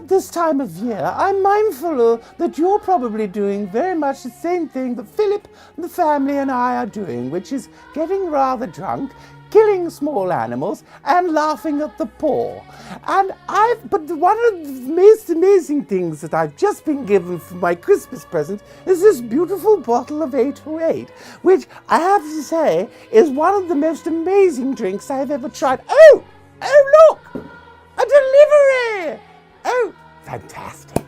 at this time of year, I'm mindful that you're probably doing very much the same thing that Philip, the family, and I are doing, which is getting rather drunk, killing small animals, and laughing at the poor. But one of the most amazing things that I've just been given for my Christmas present is this beautiful bottle of 808, which I have to say is one of the most amazing drinks I've ever tried. Oh, look! A delivery! Oh, fantastic.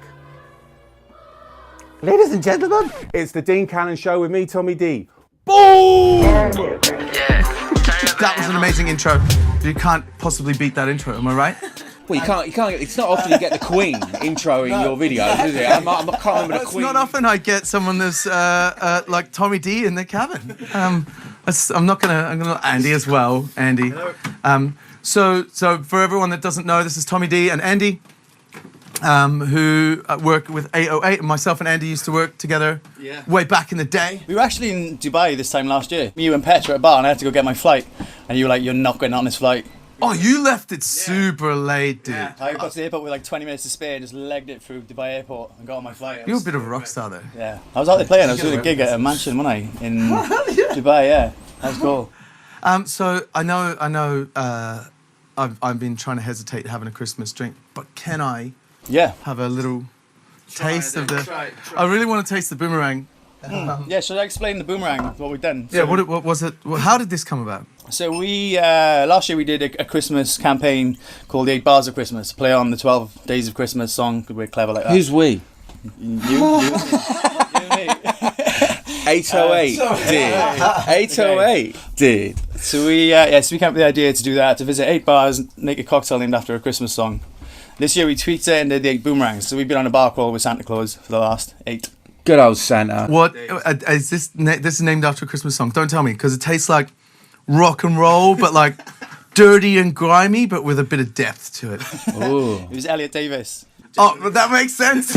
Ladies and gentlemen, it's the Dean Callan Show with me, Tommy D. Boom! That was an amazing intro. You can't possibly beat that intro, am I right? Well, you can't. It's not often you get the Queen introing your videos, is it? I can't remember the Queen. It's not often I get someone that's like Tommy D in the cabin. I'm gonna Andy as well. Andy. So for everyone that doesn't know, this is Tommy D and Andy, who work with 808, and myself and Andy used to work together way back in the day. We were actually in Dubai this time last year. You and Petra at a bar, and I had to go get my flight, and you were like, "You're not getting on this flight." Oh, you left it super late, dude. Yeah. I got to the airport with like 20 minutes to spare, just legged it through Dubai airport and got on my flight. You're a bit of a rock star there. Yeah, I was out there playing. I was doing a gig at a mansion, wasn't I, in Dubai? Yeah, that was cool. So I know. I've been trying to hesitate having a Christmas drink, but can I? Yeah. Have a little taste of the. Try. I really want to taste the boomerang. Yeah, should I explain the boomerang? What we've done? Yeah. What was it? How did this come about? So we last year we did a Christmas campaign called the 8 Bars of Christmas, play on the 12 Days of Christmas song. We're clever like that. Who's we? You and me. 808 did. 808 did. So we came up with the idea to do that, to visit 8 bars, make a cocktail named after a Christmas song. This year we tweaked it and did the 8 boomerangs. So we've been on a bar crawl with Santa Claus for the last 8. Good old Santa. What is this? This is named after a Christmas song. Don't tell me, because it tastes like rock and roll, but like dirty and grimy, but with a bit of depth to it. Ooh. It was Elliot Davis. Oh, well, that makes sense.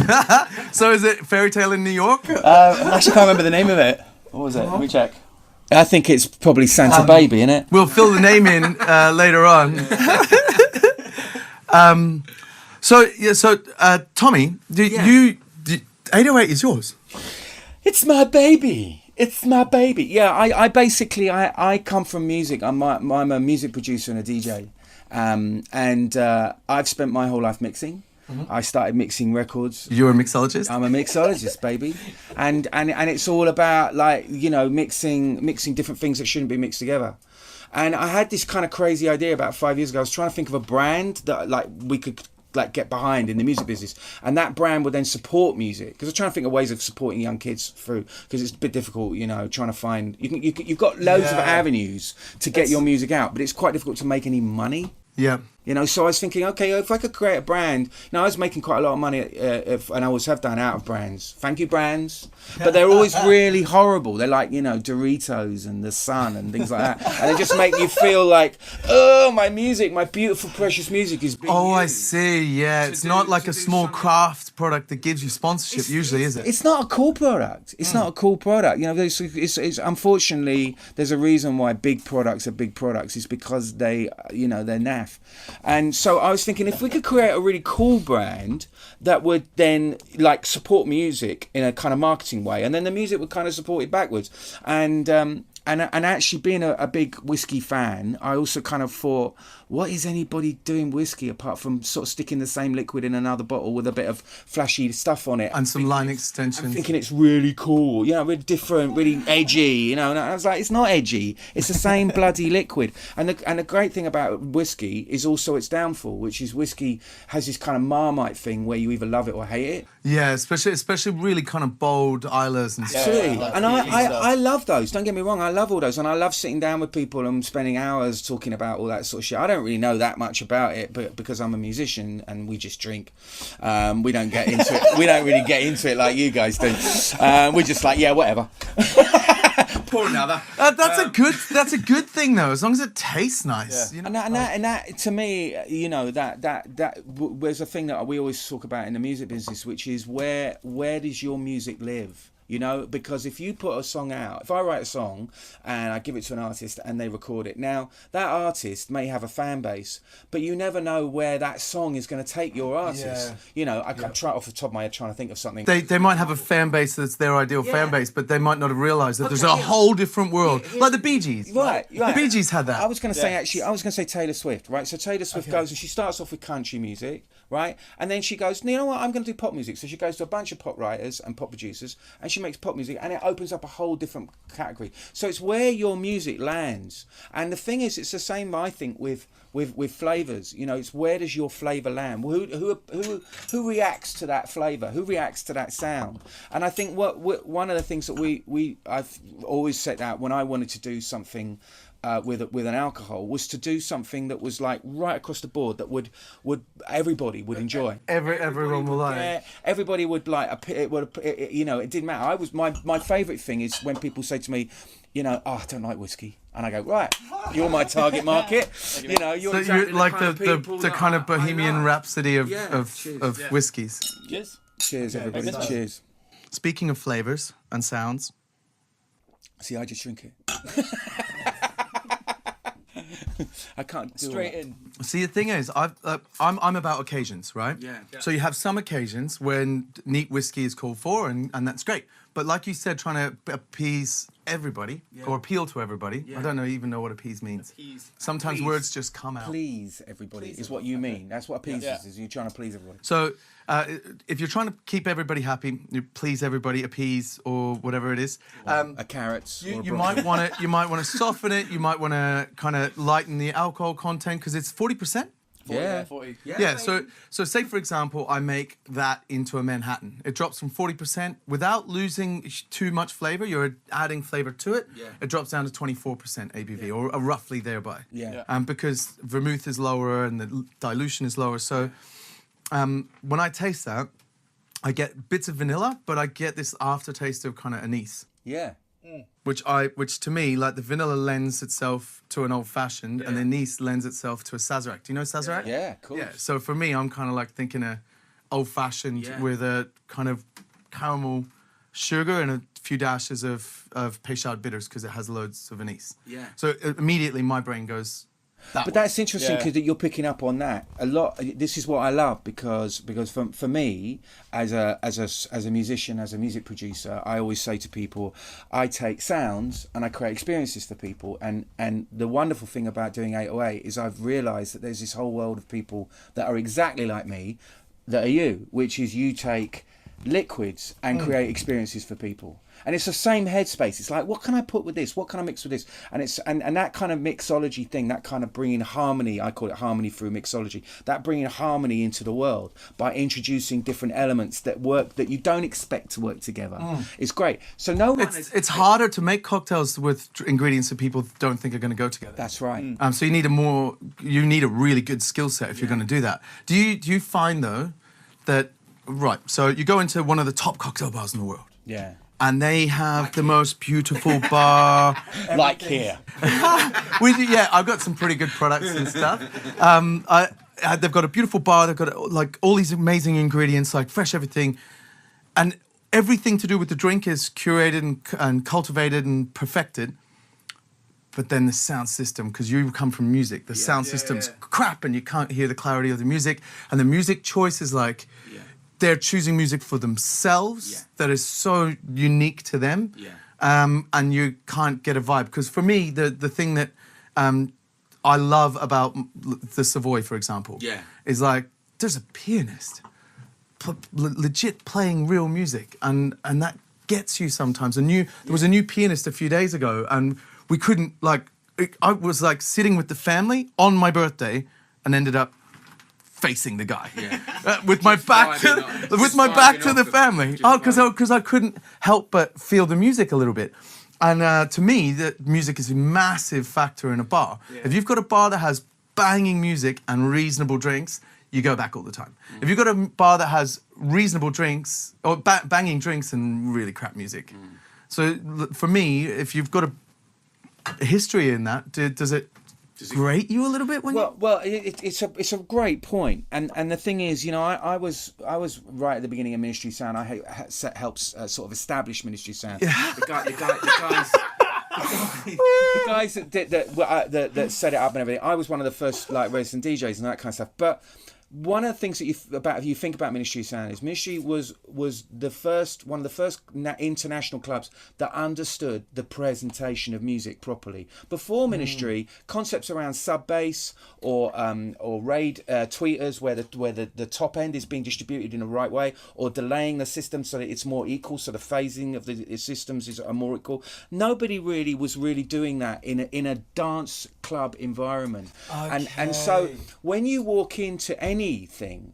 So is it Fairy Tale in New York? I actually can't remember the name of it. What was it? Let me check. I think it's probably Santa Baby, isn't it? We'll fill the name in later on. So Tommy, 808 is yours. It's my baby. It's my baby. Yeah, I basically come from music. I'm a music producer and a DJ, and I've spent my whole life mixing. Mm-hmm. I started mixing records. You're a mixologist? I'm a mixologist, baby, and it's all about mixing different things that shouldn't be mixed together. And I had this kind of crazy idea about 5 years ago. I was trying to think of a brand that we could get behind in the music business, and that brand would then support music, because I was trying to think of ways of supporting young kids through, because it's a bit difficult, trying to find you've got loads of avenues to get your music out, but it's quite difficult to make any money. Yeah. So I was thinking, okay, if I could create a brand. Now, I was making quite a lot of money, and I always have done, out of brands. Thank you, brands. But they're always really horrible. They're like, Doritos and the Sun and things like that. And they just make you feel like, oh, my music, my beautiful, precious music is being used. I see, yeah. It's not like a small craft product that gives you sponsorship, usually, is it? It's not a cool product. It's not a cool product. It's unfortunately, there's a reason why big products are big products. It's because they're naff. And so I was thinking, if we could create a really cool brand that would then support music in a kind of marketing way, and then the music would kind of support it backwards. And actually being a big whiskey fan, I also kind of thought, what is anybody doing whiskey apart from sort of sticking the same liquid in another bottle with a bit of flashy stuff on it? And some line extensions. I'm thinking it's really cool, really different, really edgy, And I was like, it's not edgy. It's the same bloody liquid. And the great thing about whiskey is also its downfall, which is whiskey has this kind of Marmite thing where you either love it or hate it. Yeah, especially really kind of bold Islers and stuff. Absolutely. And I love those. Don't get me wrong. I love all those, and I love sitting down with people and spending hours talking about all that sort of shit. I don't really know that much about it, but because I'm a musician and we just drink, we don't get into it. We don't really get into it like you guys do. We're just like, yeah, whatever. Pour another. That's a good thing though, as long as it tastes nice. Yeah. And that to me, that there's a thing that we always talk about in the music business, which is where does your music live? You know, because if you put a song out, if I write a song and I give it to an artist and they record it, now that artist may have a fan base, but you never know where that song is going to take your artist. You know, I'm trying off the top of my head trying to think of something. They might have a fan base that's their ideal fan base, but they might not have realised that there's a whole different world, like the Bee Gees. Right. The Bee Gees had that. I was going to say Taylor Swift, right? So Taylor Swift goes and she starts off with country music, right? And then she goes, you know what, I'm going to do pop music. So she goes to a bunch of pop writers and pop producers, and she makes pop music, and it opens up a whole different category. So it's where your music lands. And the thing is, it's the same, I think, with flavours. You know, it's where does your flavour land? Who reacts to that flavour? Who reacts to that sound? And I think one of the things that I've always set out when I wanted to do something with an alcohol was to do something that was like right across the board that would everybody would enjoy. Everyone will like. Yeah, everybody would like it. You know, it didn't matter. My favourite thing is when people say to me, you know, oh, I don't like whiskey, and I go, right, you're my target market. You know, you're So exactly you're like the the kind of Bohemian Rhapsody of cheers. whiskies. Cheers. Cheers, everybody. Thanks. Cheers. Speaking of flavours and sounds, See, I just drink it. I can't do Straight it. in. see the thing is, I'm about occasions, right? Yeah. So you have some occasions when neat whiskey is called for, and that's great. But like you said, trying to appease everybody or appeal to everybody. I don't even know what appease means. Sometimes Appease. words just come out. Please, everybody, is what you mean. That's what appease is. You're trying to please everybody. So if you're trying to keep everybody happy, you please everybody, appease or whatever it is. A carrots. or a You broccoli. might want to soften it. You might want to kind of lighten the alcohol content because it's 40%. Yeah. 40. Yeah. So say for example, I make that into a Manhattan. It drops from 40% without losing too much flavor. You're adding flavor to it. Yeah. It drops down to 24% ABV or roughly thereby. Yeah. Because vermouth is lower and the dilution is lower. So when I taste that, I get bits of vanilla, but I get this aftertaste of kind of anise. Yeah. Which to me, like the vanilla lends itself to an old fashioned, and the anise lends itself to a Sazerac. Do you know Sazerac? Yeah, cool. Yeah. So for me, I'm kind of like thinking a old fashioned with a kind of caramel sugar and a few dashes of Peychaud bitters because it has loads of anise. Yeah. So immediately my brain goes. But that's interesting Yeah. because you're picking up on that a lot. This is what I love because for me as a musician, as a music producer, I always say to people, I take sounds and I create experiences for people. And the wonderful thing about doing 808 is I've realised that there's this whole world of people that are exactly like me, that are you, which is you take liquids and create experiences for people. And it's the same headspace. It's like, what can I put with this? What can I mix with this? And it's and that kind of mixology thing, that kind of bringing harmony, I call it harmony through mixology, that bringing harmony into the world by introducing different elements that work, that you don't expect to work together. It's great. So no one It's harder to make cocktails with ingredients that people don't think are going to go together. That's right. So you need a really good skill set if you're going to do that. Do you find though that so you go into one of the top cocktail bars in the world, Yeah. and they have the most beautiful bar. Like here. I've got some pretty good products and stuff. They've got a beautiful bar. They've got like all these amazing ingredients, like fresh everything, and everything to do with the drink is curated and cultivated and perfected. But then the sound system, because you come from music, the sound system's crap, and you can't hear the clarity of the music. And the music choice is like they're choosing music for themselves that is so unique to them, and you can't get a vibe. Because for me, the thing that I love about the Savoy, for example, is like there's a pianist legit playing real music, and that gets you sometimes. There was a new pianist a few days ago, and we couldn't I was like sitting with the family on my birthday, and ended up facing the guy with my back to the family. Because I couldn't help but feel the music a little bit. And to me, the music is a massive factor in a bar. If you've got a bar that has banging music and reasonable drinks, you go back all the time. If you've got a bar that has reasonable drinks or banging drinks and really crap music. So for me, if you've got a history in that, does it grate you a little bit when it's a great point, and the thing is, you know, I was right at the beginning of Ministry Sound. I helped sort of establish Ministry Sound. Yeah. The guys that set it up and everything. I was one of the first like resident DJs and that kind of stuff, but. One of the things that if you think about Ministry Sound is Ministry was one of the first international clubs that understood the presentation of music properly. Before Ministry, concepts around sub bass or RAID tweeters where the top end is being distributed in the right way, or delaying the system so that it's more equal, so the phasing of the systems are more equal. Nobody really was doing that in a dance club environment. Okay. And so when you walk into anything,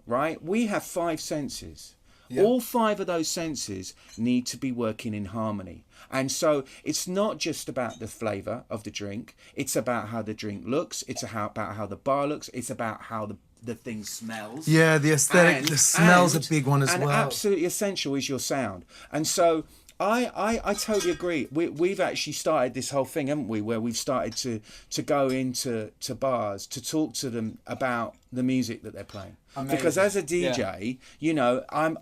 right, we have 5 senses. Yep. All 5 of those senses need to be working in harmony. And so it's not just about the flavour of the drink, it's about how the drink looks, it's about how the bar looks, it's about how the thing smells. Yeah, the aesthetic, the smell's a big one as well. And absolutely essential is your sound. And so I totally agree. We've actually started this whole thing, haven't we, where we've started to go into bars to talk to them about the music that they're playing. Amazing. Because as a DJ, you know, I'm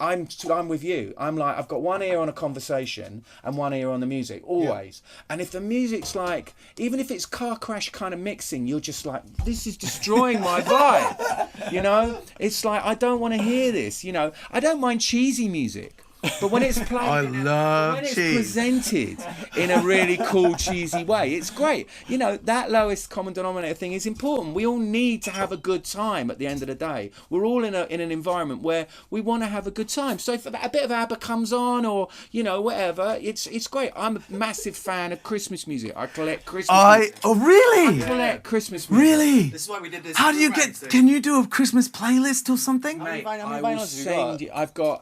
with you. I'm like, I've got one ear on a conversation and one ear on the music always. Yeah. And if the music's like, even if it's car crash kind of mixing, you're just like, this is destroying my vibe. You know, it's like, I don't want to hear this. You know, I don't mind cheesy music. But when it's played, when it's presented in a really cool, cheesy way, it's great. You know, that lowest common denominator thing is important. We all need to have a good time at the end of the day. We're all in an environment where we want to have a good time. So if a bit of ABBA comes on, or, you know, whatever, it's great. I'm a massive fan of Christmas music. I collect Christmas music. Oh, really? I collect Christmas music. Really? This is why we did this. How do you get... Can you do a Christmas playlist or something? Mate, I've got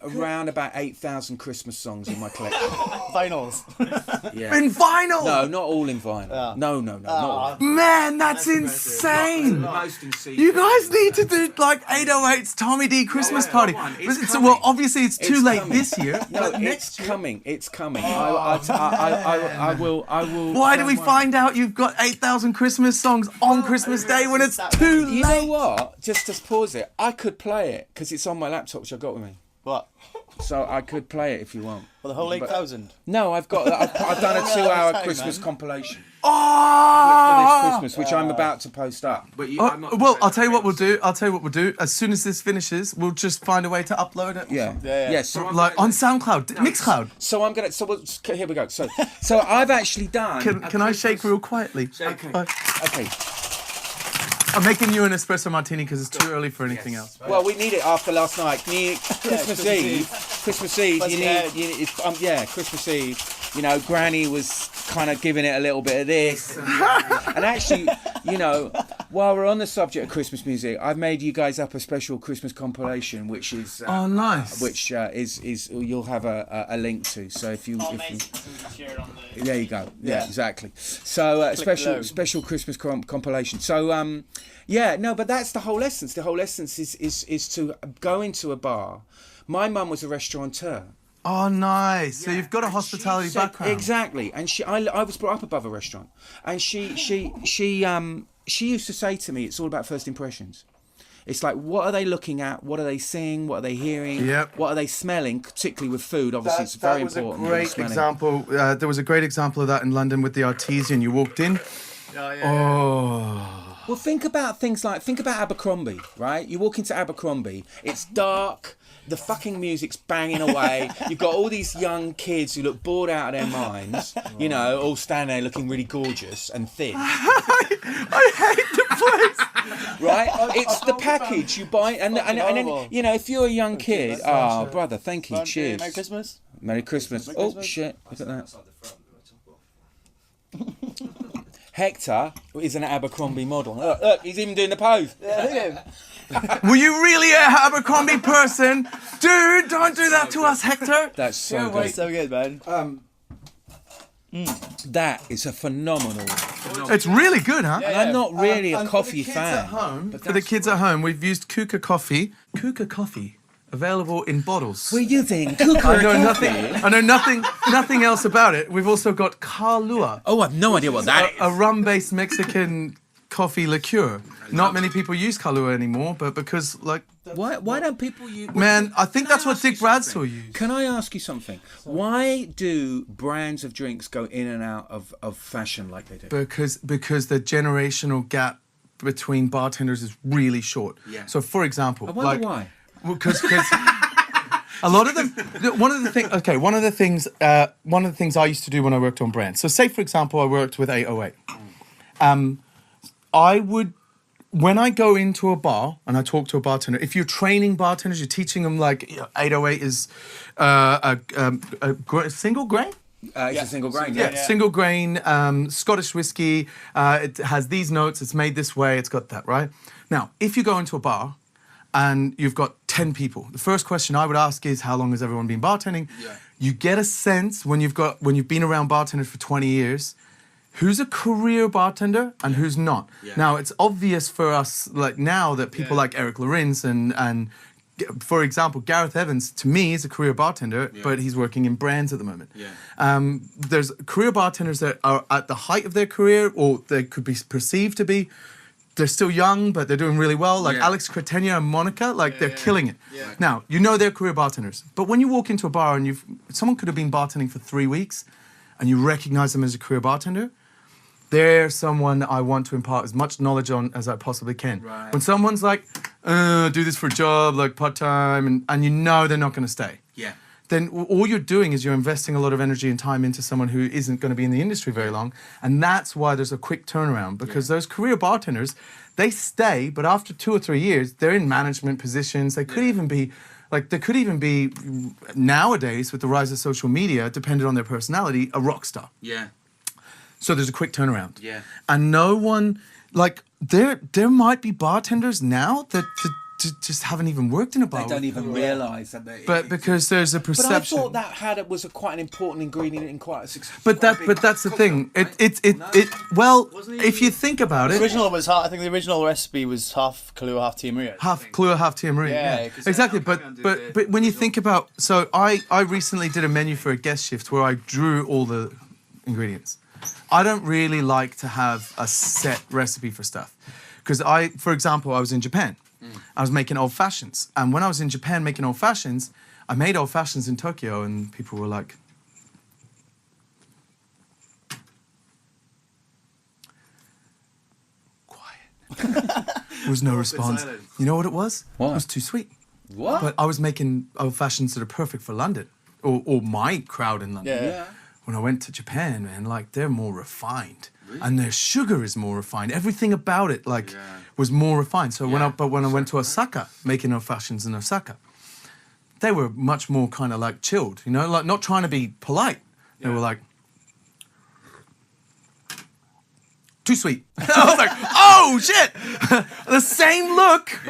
around about 8,000 Christmas songs in my collection. Vinyls. Yeah. In vinyl? No, not all in vinyl. Yeah. No, not all. Man, that's insane. Most in CD. You guys need to do like 808's Tommy D Christmas party. Well, obviously it's too late this year. No, it's coming. It's coming. I will. Why do we find out you've got 8,000 Christmas songs on Christmas Day when it's too late? You know what? Just to pause it, I could play it because it's on my laptop, which I got with me. What? So I could play it if you want. For the whole 8,000? No, I've done a 2-hour Christmas compilation. Oh! For this Christmas, which I'm about to post up. But well, I'll tell you what we'll do. As soon as this finishes, we'll just find a way to upload it. Yeah. So like on SoundCloud, Mixcloud. So here we go. So I've actually done. Can I shake real quietly? Okay. I'm making you an espresso martini because it's too early for anything else. Well, we need it after last night. Christmas Eve. Christmas Eve. Christmas Eve. You know, Granny was kind of giving it a little bit of this, and actually, you know, while we're on the subject of Christmas music, I've made you guys up a special Christmas compilation, which is nice. Which is you'll have a link to. So if you share it on the... There you go. Yeah, exactly. So special Christmas compilation. So but that's the whole essence. The whole essence is to go into a bar. My mum was a restaurateur. Oh, nice. So you've got a hospitality background. Exactly. And I was brought up above a restaurant. And she used to say to me, it's all about first impressions. It's like, what are they looking at? What are they seeing? What are they hearing? Yep. What are they smelling? Particularly with food, obviously, it's very important. That was a great example. There was a great example of that in London with the Artesian. You walked in. Oh. Well, think about Abercrombie, right? You walk into Abercrombie, it's dark, the fucking music's banging away, you've got all these young kids who look bored out of their minds, you know, all standing there looking really gorgeous and thin. I hate the place. Right? It's the package you buy, and then, you know, if you're a young kid, brother, thank you, cheers. Merry Christmas. Merry Christmas. Oh, shit, look at that. Hector is an Abercrombie model. Look, he's even doing the pose. Yeah, look at him. Were you really a Abercrombie person? Dude, don't do that to us, Hector. That's so good. So good, man. That is a phenomenal. It's really good, huh? And I'm not really a coffee fan. For the kids at home, we've used Kuka coffee. Kuka coffee. Available in bottles. We're using I know nothing else about it. We've also got Kahlua. Oh, I have no idea what that is. A rum-based Mexican coffee liqueur. Not many people use Kahlua anymore, but because like. Why don't people use? Man, I think that's what Dick Bradshaw used. Can I ask you something? Why do brands of drinks go in and out of fashion like they do? Because the generational gap between bartenders is really short. Yeah. So, for example, I wonder why. Because a lot of them. One of the things I used to do when I worked on brands. So, say for example, I worked with 808. I would. When I go into a bar and I talk to a bartender, if you're training bartenders, you're teaching them like 808 is a single grain? It's a single grain. Yeah, single grain, Scottish whiskey. It has these notes, it's made this way, it's got that, right? Now, if you go into a bar and you've got 10 people, the first question I would ask is, how long has everyone been bartending? Yeah. You get a sense when you've been around bartenders for 20 years, who's a career bartender and who's not. Yeah. Now, it's obvious for us like now that people like Eric Lorenz and for example, Gareth Evans, to me, is a career bartender, but he's working in brands at the moment. Yeah. There's career bartenders that are at the height of their career, or they could be perceived to be. They're still young, but they're doing really well. Like Alex Cretenia and Monica, they're killing it. Yeah. Now, they're career bartenders. But when you walk into a bar and someone could have been bartending for 3 weeks and you recognize them as a career bartender, they're someone I want to impart as much knowledge on as I possibly can. Right. When someone's like, do this for a job, like part-time, and they're not going to stay. Yeah. Then all you're doing is you're investing a lot of energy and time into someone who isn't going to be in the industry very long. And that's why there's a quick turnaround, because those career bartenders, they stay, but after 2 or 3 years, they're in management positions. They could even be, nowadays, with the rise of social media, depending on their personality, a rock star. Yeah. So there's a quick turnaround. Yeah. And no one, there might be bartenders now that just haven't even worked in a bar. They don't even realise that they... But because there's a perception... But I thought that was quite an important ingredient in quite a successful... But that's the thing. If you think about it... The original was I think the original recipe was half Kahlua, half Tia Maria. Half Kahlua, half Tia Maria. Yeah. Exactly. But when you think about... So I recently did a menu for a guest shift where I drew all the ingredients. I don't really like to have a set recipe for stuff. Because for example, I was in Japan. I was making old fashions. And when I was in Japan making old fashions, I made old fashions in Tokyo and people were like, quiet. There was no response. You know what it was? What? It was too sweet. What? But I was making old fashions that are perfect for London. Or my crowd in London. Yeah. When I went to Japan, man, they're more refined. Really? And their sugar is more refined. Everything about it, was more refined. So when I went to Osaka, making old fashions in Osaka, they were much more kind of chilled, not trying to be polite. They were like, too sweet. I was like, oh shit! The same look,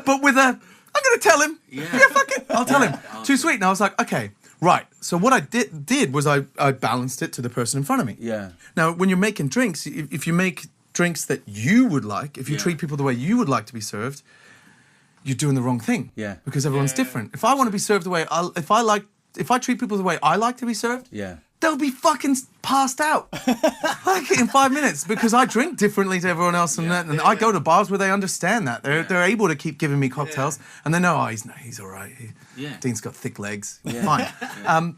but with I'm gonna tell him. Yeah, fuck it, I'll tell him. Too sweet. And I was like, okay. Right. So what I did was I balanced it to the person in front of me. Yeah. Now, when you're making drinks, if you make drinks that you would like, if you treat people the way you would like to be served, you're doing the wrong thing. Yeah. Because everyone's different. If I want to be served the way if I treat people the way I like to be served, they'll be fucking passed out in 5 minutes because I drink differently to everyone else, and I go to bars where they understand that they're able to keep giving me cocktails, and they know he's all right. Dean's got thick legs, fine.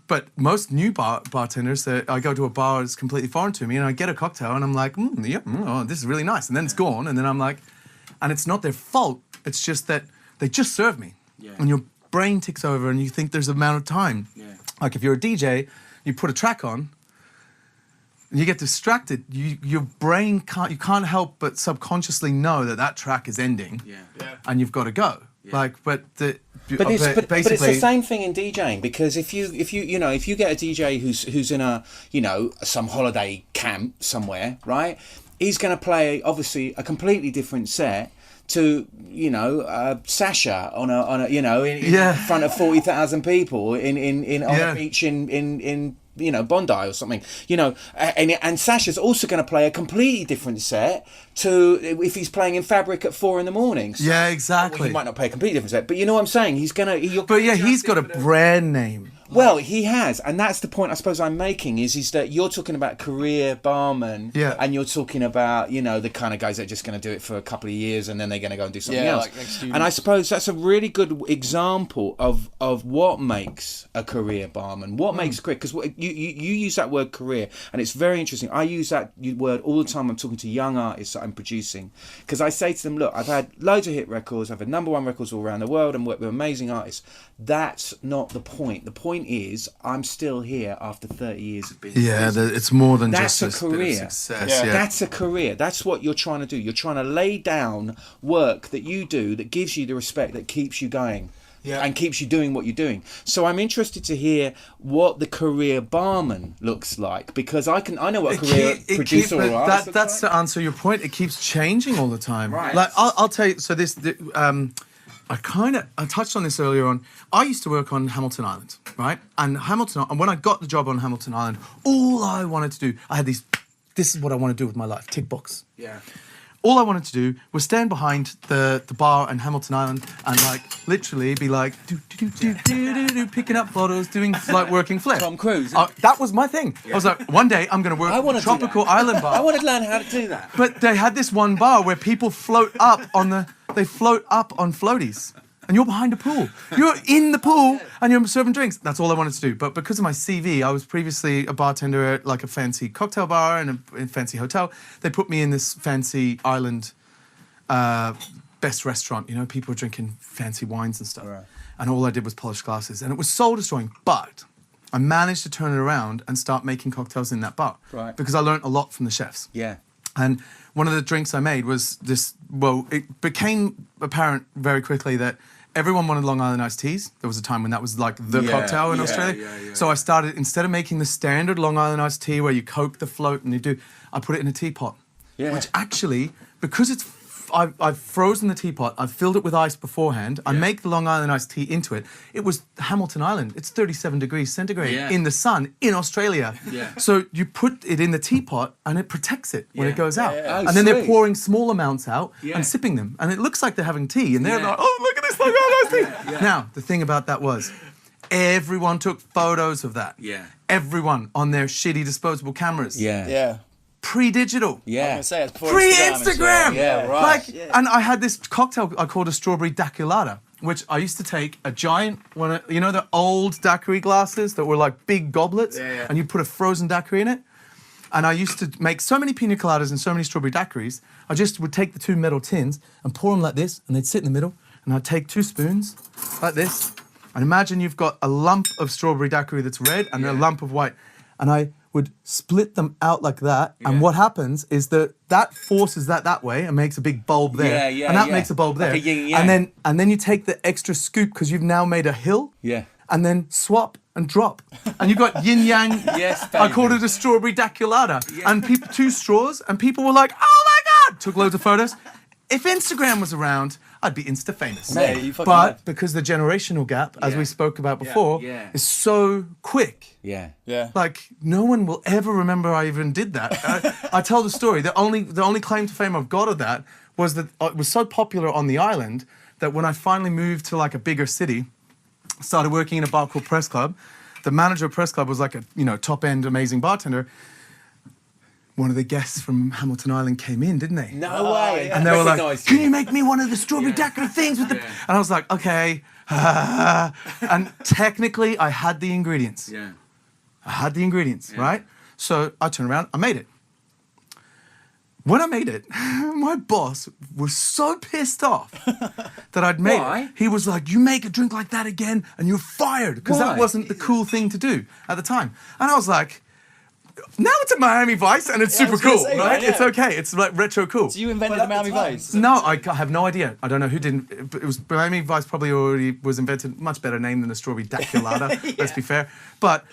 But most new bartenders, I go to a bar that's completely foreign to me, and I get a cocktail, and I'm like, this is really nice, and then it's gone, and then I'm like, and it's not their fault. It's just that they just served me, and your brain ticks over, and you think there's an amount of time. Like if you're a DJ. You put a track on, and you get distracted. Your brain can't help but subconsciously know that track is ending, and you've got to go. Yeah. But it's the same thing in DJing, because if you get a DJ who's in some holiday camp somewhere, right? He's going to play obviously a completely different set to Sasha on a in front of 40,000 people on a beach in Bondi or something, and Sasha's also going to play a completely different set to if he's playing in Fabric at 4 a.m. So, exactly. Well, he might not play a completely different set, but you know what I'm saying. He's got a brand name. Well, he has, and that's the point I suppose I'm making is that you're talking about career barman, and you're talking about the kind of guys that are just going to do it for a couple of years and then they're going to go and do something else. Like and I suppose that's a really good example of what makes a career barman, what makes a career, because you use that word career, and it's very interesting. I use that word all the time. I'm talking to young artists that I'm producing, because I say to them, look, I've had loads of hit records, I've had #1 records all around the world and worked with amazing artists. That's not the point. The point is I'm still here after 30 years of being it's more than that's just a career. bit of success. That's a career. That's what you're trying to do. You're trying to lay down work that you do that gives you the respect that keeps you going. And keeps you doing what you're doing. So I'm interested to hear what the career barman looks like, because I know what a career producer or artist looks that's like. to answer your point. It keeps changing all the time. Right. Like I'll tell you. So I touched on this earlier on. I used to work on Hamilton Island, right? And when I got the job on Hamilton Island, all I wanted to do, I had these. This is what I want to do with my life. Tick box. Yeah. All I wanted to do was stand behind the bar in Hamilton Island and literally be like picking up bottles, doing working flip. Tom Cruise. That was my thing. I was like, one day I'm going to work at a tropical island bar. I want to learn how to do that. But they had this one bar where people float up on floaties. And you're behind a pool. You're in the pool and you're serving drinks. That's all I wanted to do. But because of my CV, I was previously a bartender at a fancy cocktail bar and a fancy hotel. They put me in this fancy island best restaurant. People were drinking fancy wines and stuff. Right. And all I did was polish glasses. And it was soul destroying. But I managed to turn it around and start making cocktails in that bar. Right. Because I learned a lot from the chefs. Yeah. And one of the drinks I made was this. Well, it became apparent very quickly that everyone wanted Long Island iced teas. There was a time when that was the cocktail in Australia. So I started, instead of making the standard Long Island iced tea where you coke the float and I put it in a teapot. Yeah. Which actually, because I've frozen the teapot, I've filled it with ice beforehand, I make the Long Island iced tea into it. It was Hamilton Island. It's 37 degrees centigrade in the sun in Australia. Yeah. So you put it in the teapot and it protects it when it goes out. Oh, and then they're pouring small amounts out and sipping them. And it looks like they're having tea. And they're like, oh, look at this Long Island iced tea. Now, the thing about that was, everyone took photos of that. Yeah. Everyone on their shitty disposable cameras. Yeah. Yeah. Pre-digital. Yeah. I was gonna say, it's before Pre-Instagram. Yeah, right. And I had this cocktail I called a strawberry daiquilata, which I used to take a giant the old daiquiri glasses that were like big goblets, and you put a frozen daiquiri in it. And I used to make so many pina coladas and so many strawberry daiquiris, I just would take the 2 metal tins and pour them like this, and they'd sit in the middle, and I'd take 2 spoons like this, and imagine you've got a lump of strawberry daiquiri that's red and a lump of white, and I would split them out like that, and what happens is that forces that way and makes a big bulb there, and that makes a bulb there, like a yin and yang. and then you take the extra scoop because you've now made a hill, and then swap and drop, and you've got yin yang. Yes, I called it a strawberry daiquilata, and 2 straws, and people were like, "Oh my god!" Took loads of photos. If Instagram was around, I'd be Insta famous. But because the generational gap, as we spoke about before, is so quick. Yeah. Like no one will ever remember I even did that. I tell the story. The only claim to fame I've got of that was that it was so popular on the island that when I finally moved to a bigger city, started working in a bar called Press Club. The manager of Press Club was like a top end amazing bartender. One of the guests from Hamilton Island came in, didn't they? No way. And they were like, "Can you make me one of the strawberry daiquiri things with the?" And I was like, "Okay." And technically, I had the ingredients. Yeah. I had the ingredients, right? So I turned around, I made it. When I made it, my boss was so pissed off that I'd made it. He was like, "You make a drink like that again, and you're fired," because that wasn't the cool thing to do at the time. And I was like, now it's a Miami Vice and it's super cool, right? It's okay. It's like retro cool. So you invented the Miami Vice? No, I have no idea. I don't know who didn't. But it was Miami Vice probably already was invented. Much better name than a strawberry daiquilata. Let's be fair. But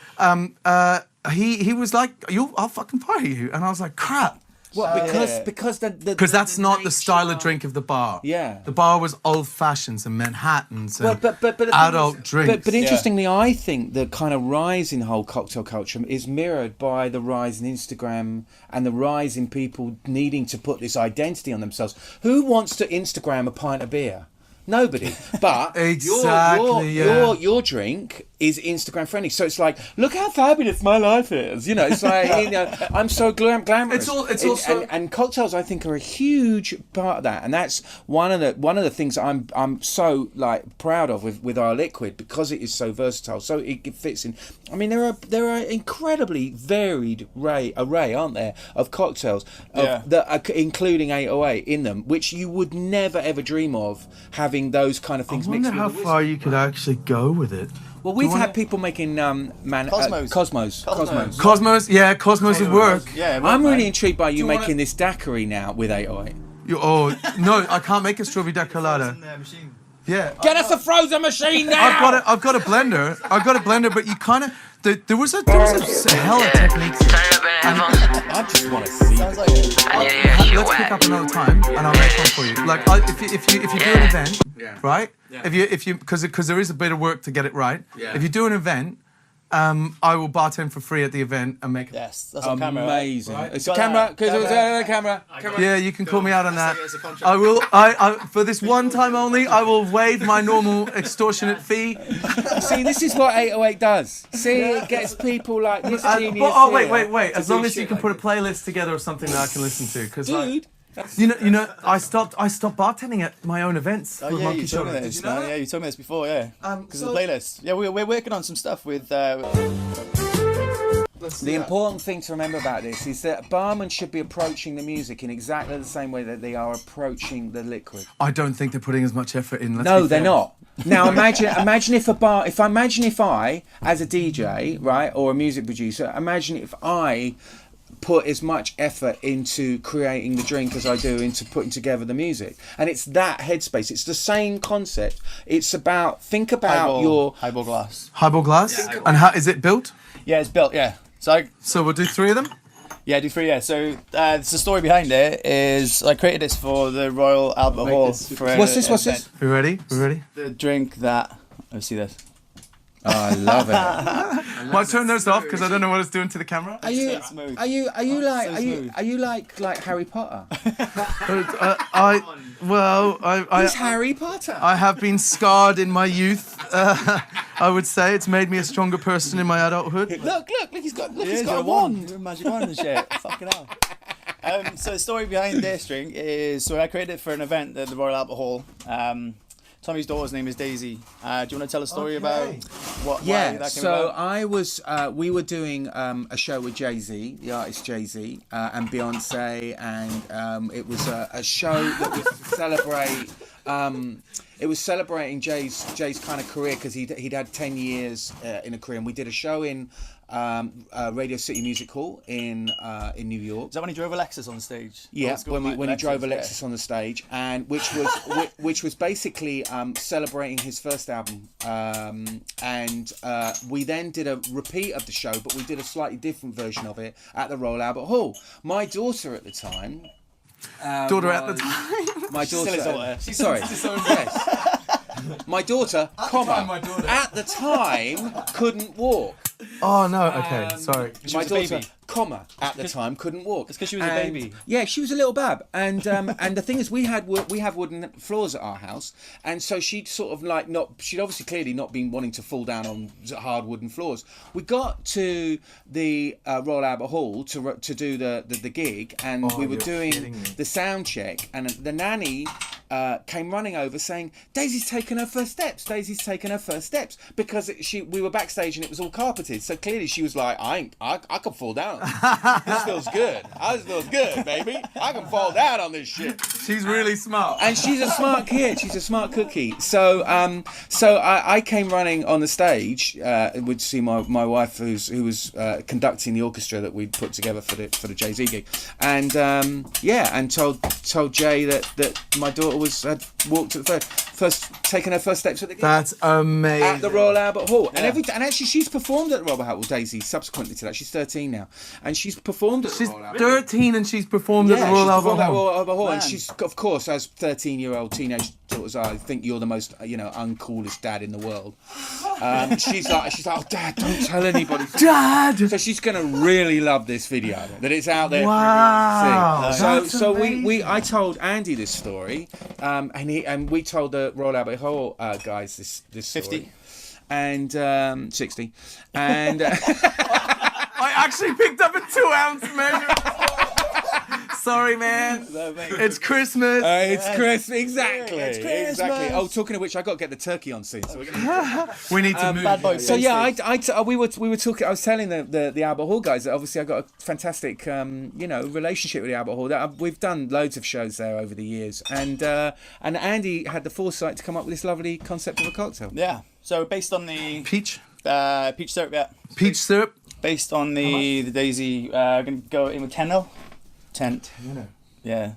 he was like, I'll fucking fire you. And I was like, crap. What? Because that's not the style of drink of the bar. Yeah. The bar was old fashions and Manhattans and but adult drinks. But interestingly, I think the kind of rise in whole cocktail culture is mirrored by the rise in Instagram and the rise in people needing to put this identity on themselves. Who wants to Instagram a pint of beer? Nobody. But exactly, your drink is Instagram friendly. So it's like, look how fabulous my life is. You know, it's like, you know, I'm so glamorous. It's also and cocktails, I think, are a huge part of that, and that's one of the things that I'm so like proud of with our liquid, because it is so versatile. So it fits in. I mean, there are incredibly varied array, aren't there, of cocktails that are including 808 in them, which you would never ever dream of having those kind of things I mixed wonder with how the far whiskey. you could actually go with it. Well, we've had people making Cosmos. Cosmos, yeah, Cosmos would work. Yeah, I'm really intrigued by you you wanna- making this daiquiri now with 808. No, I can't make a strawberry decolada. Yeah, Get us a frozen machine now! I've got a blender, but you kind of there was a hella techniques. I just want to see. Sounds like it. Let's pick up another time, and I'll make one for you. Like if you do an event, right? If you because there is a bit of work to get it right. If you do an event, I will bartend for free at the event and make it. Yes, that's on camera. Right? Amazing. Right. It's Got a camera, that. because it was a camera. Yeah, you can call me out on that. I will. I for this one time only, I will waive my normal extortionate fee. See, this is what 808 does. See, it gets people like this genius. Wait. As long as you can put a playlist together or something that I can listen to, because Dude. you know, I stopped bartending at my own events Oh with yeah, Monkey you told me Shoulder. this. Did you know that? Yeah, you told me this before. Yeah, because so- of the playlist. Yeah, we're working on some stuff with. The important thing to remember about this is that barmen should be approaching the music in exactly the same way that they are approaching the liquid. I don't think they're putting as much effort in. No, they're not. Now imagine if I, as a DJ, right, or a music producer, imagine if I put as much effort into creating the drink as I do into putting together the music. And it's that headspace. It's the same concept. It's about, think about your... highball glass. Highball glass. And how is it built? Yeah, it's built. Yeah. So we'll do 3 of them. Yeah, do 3. Yeah. So the story behind it is I created this for the Royal Albert Hall. What's this? We ready? The drink that. Let's see this. Oh, I love it. Well, I turn those off because I don't know what it's doing to the camera. Are you smooth. like Harry Potter? He's Harry Potter. I have been scarred in my youth. I would say it's made me a stronger person in my adulthood. Look, he's got a a wand. Magic wand and shit. Fucking hell. So the story behind this drink is, so I created it for an event at the Royal Albert Hall. Tommy's daughter's name is Daisy. Do you want to tell a story about why that came so about? we were doing a show with Jay-Z, the artist Jay-Z, and Beyonce, and it was a show that was to celebrate. It was celebrating Jay's kind of career, because he'd had 10 years in a career, and we did a show in Radio City Music Hall in New York. Is that when he drove a Lexus on the stage? Yeah, Old school when he drove a yeah. Lexus on the stage, and which was basically celebrating his first album, and we then did a repeat of the show, but we did a slightly different version of it at the Royal Albert Hall. My daughter at the time. At the time. My daughter. Still his daughter. Sorry. Yes. My daughter, at the time, couldn't walk. Oh no. Okay. Sorry. My was a daughter, baby. at the time, couldn't walk. It's because she was a baby. Yeah, she was a little bab, and the thing is, we have wooden floors at our house, and so she'd sort of like she'd obviously clearly not been wanting to fall down on hard wooden floors. We got to the Royal Albert Hall to do the gig, and we were doing the sound check, and the nanny came running over saying, Daisy's taken her first steps, because we were backstage and it was all carpeted, so clearly she was like, I could fall down. This feels good. This feels good, baby. I can fall down on this shit. She's really smart. And she's a smart kid. She's a smart cookie. So I came running on the stage to see my wife, who was conducting the orchestra that we'd put together for the Jay-Z gig, and and told Jay that my daughter had walked at taken her first steps at the gig. That's amazing. At the Royal Albert Hall, and actually she's performed at the Royal Albert Hall. Daisy, subsequently to that, she's 13 now, and she's performed at the Royal Albert Hall. 13 and she's performed at the Royal Albert Hall. And she's, of course, as 13-year-old teenage daughters are, I think you're the most uncoolest dad in the world. She's like, oh, Dad, don't tell anybody. Dad. So she's gonna really love this video that it's out there. Wow. For everyone to see. I told Andy this story, and we told the Royal Albert Hall guys this story. 50. and 60, and I actually picked up a 2-ounce measure. Sorry, man. It's Christmas. it's Christmas. Exactly. It's Christmas. Exactly. Oh, talking of which, I got to get the turkey on soon. So We need to move. Bad boy. So yeah, we were talking. I was telling the Albert Hall guys that obviously I got a fantastic relationship with the Albert Hall. We've done loads of shows there over the years, and Andy had the foresight to come up with this lovely concept of a cocktail. Yeah. So based on the Peach syrup, yeah. peach syrup. Based on the daisy, I'm gonna go in with 10 mil. 10. Yeah.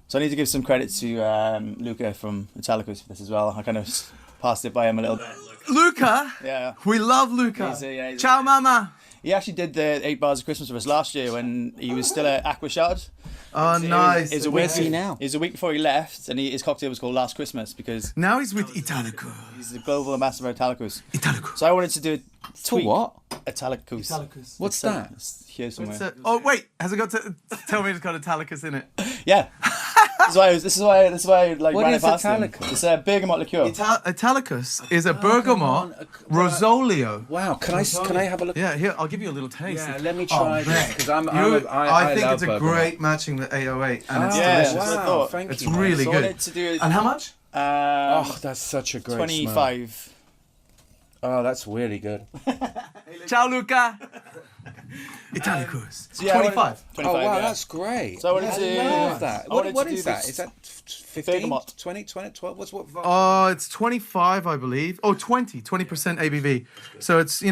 So I need to give some credit to Luca from Italicus for this as well. I kind of passed it by him a little bit. Luca. Yeah. We love Luca. He's Ciao, mama. He actually did the 8 bars of Christmas with us last year when he was still at Aquashard. Oh, nice. It's a Where's he now? It's a week before he left, and his cocktail was called Last Christmas because Now he's with Italicus. he's the global ambassador for Italicus. Italicus. So I wanted to do a For tweak. what? Italicus. What's that? It's here somewhere. Oh wait, has it got to tell me it's got Italicus in it? Yeah. This is why I like What ran is it past him. Italicus? It's a bergamot liqueur. Italicus is a bergamot rosolio. Wow, can I have a look? Yeah, here I'll give you a little taste. Yeah, let me try this because I think love it's a bergamot. great matching with 808, and it's Yeah, delicious. that's what I Wow, thought. thank It's you. mate. really So I good. wanted to do And how much? Oh, that's such a great smell. 25. Oh, that's really good. Ciao, Luca. Italicus. So yeah, I wanted- 25. 25, Oh wow, yeah. that's great. So I wanted to- love that. I wanted What to is do that? this Is that 15, bergamot. 20, 12? What's what? Oh, it's 25, I believe. Oh, 20% ABV. So it's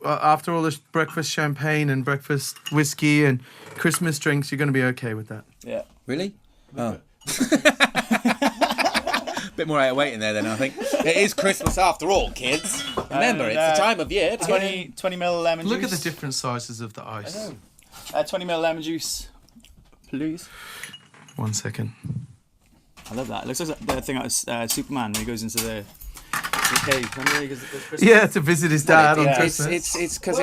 after all this breakfast champagne and breakfast whiskey and Christmas drinks, you're going to be okay with that. Yeah. Really? Oh. Bit more 808 in there then, I think. It is Christmas after all, kids. Remember, it's the time of year. To 20 ml lemon Look juice. at the different sizes of the ice. 20 ml lemon juice, please. 1 second. I love that. It looks like the thing out of Superman when he goes into the cave. Remember he goes to Christmas? Yeah, to visit his dad on yeah. Christmas. It's because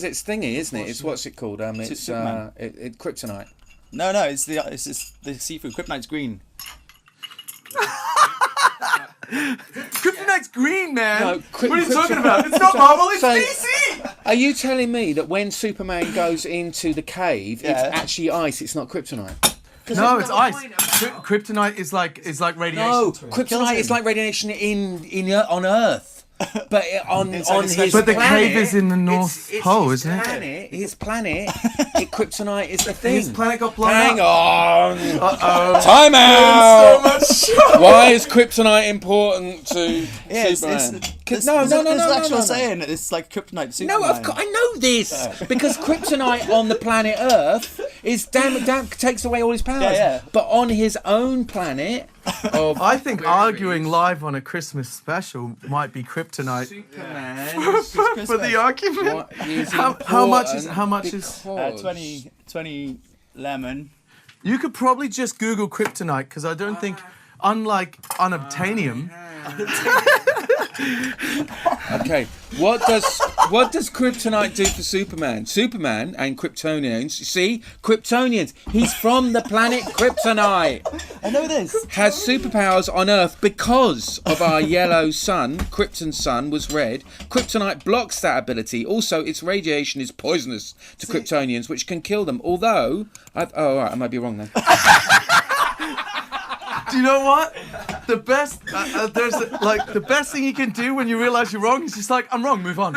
it's thingy, isn't it? It's what's it called? It's Superman. kryptonite. No, it's the seafood. Kryptonite's green. Kryptonite's green, man. No, what are you talking about? It's not Marvel, it's So- DC. Are you telling me that when Superman goes into the cave, Yeah. it's actually ice? It's not kryptonite. No, it's ice. Kryptonite is like radiation. No, Kills kryptonite is him. like radiation on Earth. But on his But the planet, cave is in the North Pole, isn't it? His planet, kryptonite is the thing. His planet got blown Hang up. on. Uh-oh. Time out. So much. Why is kryptonite important to Yeah, Superman? there's No. an actual saying. It's like kryptonite to No, Superman. I know this because kryptonite on the planet Earth is damn takes away all his powers. Yeah. But on his own planet, I think arguing live on a Christmas special might be kryptonite Superman. for the argument. How much is? 20 lemon. You could probably just Google kryptonite because I don't think, unlike unobtainium. Okay, what does kryptonite do for Superman? Superman and Kryptonians. You see, Kryptonians. He's from the planet Kryptonite. I know this. Has superpowers on Earth because of our yellow sun. Krypton's sun was red. Kryptonite blocks that ability. Also, its radiation is poisonous to Kryptonians, which can kill them. Although, all right, I might be wrong then. Do you know what? The best, the best thing you can do when you realise you're wrong is just like, I'm wrong, move on.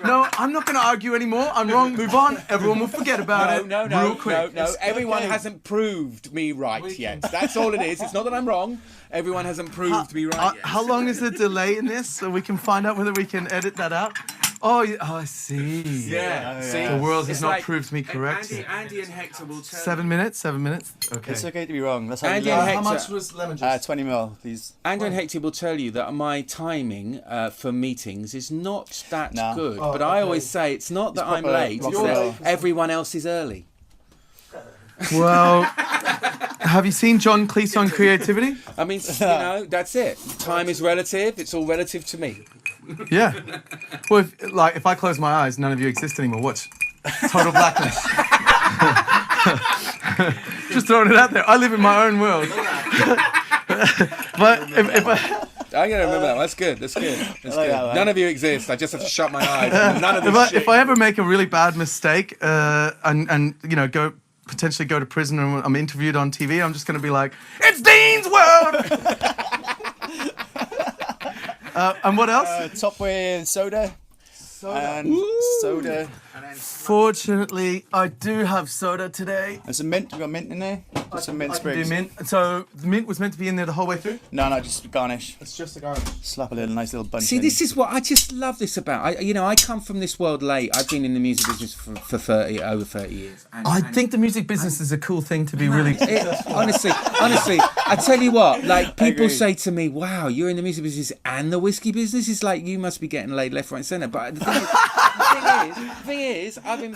No, I'm not going to argue anymore. I'm wrong, move on. Everyone will forget about it real quick. No. Everyone hasn't proved me right yet. That's all it is. It's not that I'm wrong. Everyone hasn't proved me right yet. How long is the delay in this so we can find out whether we can edit that out? Oh, I see. Yeah. See? The world has It's not like- proved me correct yet. Andy and Hector will tell 7 minutes? 7 minutes? Okay. It's okay to be wrong. That's how Andy you and learn. Hector- How much was lemon juice? 20 ml, please. Andrew and Hector will tell you that my timing for meetings is not that No. good. Oh, but I okay. always say it's not that I'm proper late, rock it's and that roll. everyone else is early. Well, have you seen John Cleese on Creativity? I mean, that's it. Time is relative. It's all relative to me. Yeah. Well, if I close my eyes, none of you exist anymore. Watch. Total blackness. Just throwing it out there. I live in my own world. But I'm gonna remember that. That's good. That's good. That's like good. that, man. None of you exist. I just have to shut my eyes. None of this shit. If I ever make a really bad mistake and you know potentially go to prison and I'm interviewed on TV, I'm just going to be like, it's Dean's World. And what else? Top with soda. And soda. Fortunately, I do have soda today. There's some mint. We got mint in there. Just some mint I can do sprigs. mint. So the mint was meant to be in there the whole way through. No, just garnish. It's just a garnish. Slap a nice little bunch. See, in. this is what I just love this about. I come from this world late. I've been in the music business for over 30 years. I think the music business is a cool thing to be really. Honestly, I tell you what, like people agree. say to me, wow, you're in the music business and the whiskey business. It's like you must be getting laid left, right and centre. But the thing is, I've been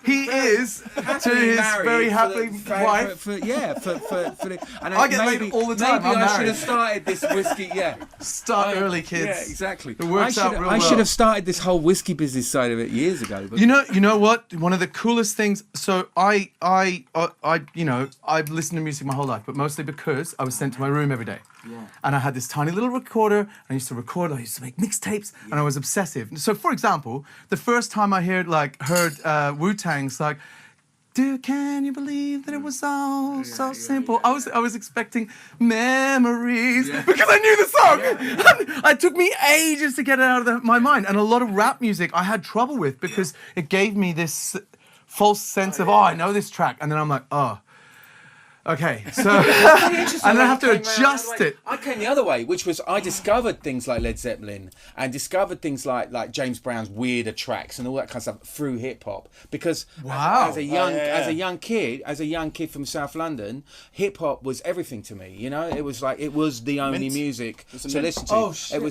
He is to his very happy wife. For the, and I get laid all the time. Maybe I'm I should married. have started this whiskey. Yeah, Start early, kids. yeah, exactly. It works out real I well. should have started this whole whiskey business side of it years ago. But You know what? One of the coolest things. So I've listened to music my whole life, but mostly because I was sent to my room every day. Yeah. And I had this tiny little recorder. I used to record. I used to make mixtapes, and I was obsessive. So, for example, the first time I heard Wu-Tang's like, can you believe that it was all so simple? I was expecting memories because I knew the song. And it took me ages to get it out of my mind. And a lot of rap music I had trouble with because it gave me this false sense of, I know this track. And then I'm like, oh. Okay, so and I have to adjust it. I came the other way, which was I discovered things like Led Zeppelin and discovered things like James Brown's weirder tracks and all that kind of stuff through hip hop. Because as a young kid from South London, hip hop was everything to me. You know, it was the only music to listen to. Oh, shit. It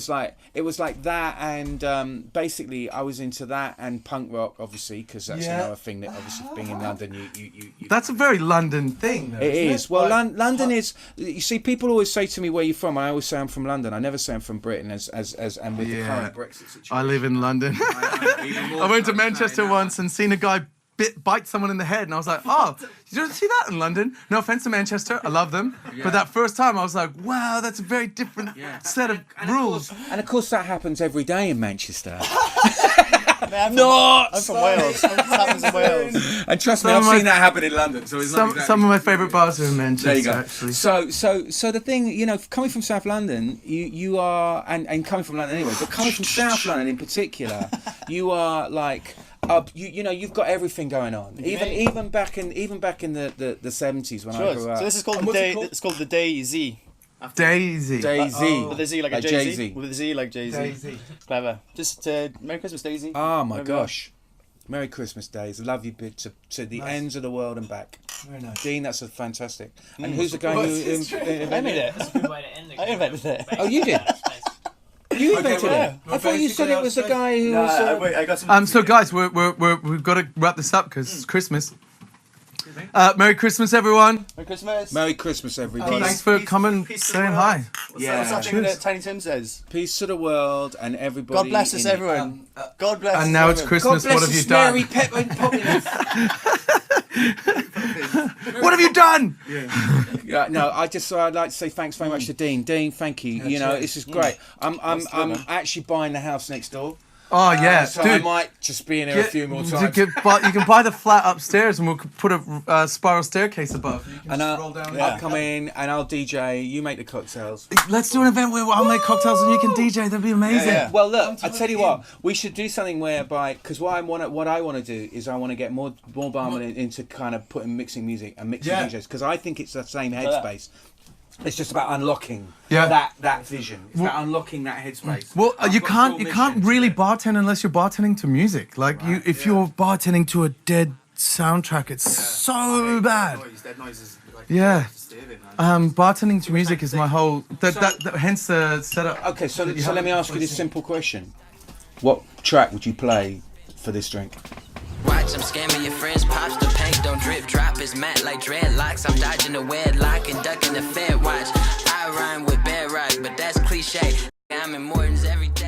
was like that, and basically I was into that and punk rock, obviously, because that's another thing that obviously being in London, you That's a very London thing, though. It is. Well, London is. You see, people always say to me, "Where are you from?" I always say I'm from London. I never say I'm from Britain, and with the current Brexit situation. I live in London. I went to Manchester once and seen a guy bite someone in the head, and I was like, "Oh, you don't see that in London." No offense to Manchester, I love them, but that first time I was like, "Wow, that's a very different set of rules." Of course, that happens every day in Manchester. I'm from Wales. It happens in Wales. And trust me, I've seen that happen in London. So it's not exactly some of my favourite bars are in Manchester. There you go. Actually. So the thing, coming from South London, you are, and coming from London anyway, but coming from South London in particular, you are like. You've got everything going on. Even back in the 70s when I grew up. So this is called It's called the Daisy. Daisy. With a Z like a Jay-Z. Jay-Z. With a Z like Jay-Z. Daisy. Clever. Just Merry Christmas, Daisy. Oh my There we go. gosh. Merry Christmas days. Love you bit to the ends of the world and back. Very nice. Dean, that's a fantastic. And who's the guy who I made it. That's a good way to end the I invented it. Oh, you did? You invented it. I thought you said it was the guy who was. Wait, I got some. So guys, we've got to wrap this up because it's Christmas. Merry Christmas, everyone. Merry Christmas. Merry Christmas, everybody. Thanks for coming, saying hi. What's that thing that Tiny Tim says? Peace to the world and everybody. God bless us, in it. everyone. God bless us. And now it's everyone. Christmas. God bless What have you us, done? Mary What have you done? Yeah, no, I'd like to say thanks very much to Dean. Dean, thank you. This is great. I'm actually buying the house next door. Oh yeah, So dude. I might just be in here a few more times. You can buy the flat upstairs, and we'll put a spiral staircase above. And I'll come in and I'll DJ. You make the cocktails. Let's do an event where I'll make cocktails and you can DJ. That'd be amazing. Yeah. Well, look, I tell you what, we should do something whereby, because what I want to do is I want to get more barmen into kind of putting mixing music and mixing DJs, because I think it's the same headspace. It's just about unlocking that vision. It's about unlocking that headspace. Well, you can't really bartend unless you're bartending to music. Like if you're bartending to a dead soundtrack, it's so bad. Yeah. Bartending to music is my whole. Hence the setup. Okay, so let me ask you this simple question: what track would you play for this drink? Watch, I'm scamming your friends, pops the paint, don't drip, drop, it's matte like dreadlocks. I'm dodging the wedlock and ducking the Fed watch. I rhyme with bedrock, but that's cliche. I'm in Morton's every day.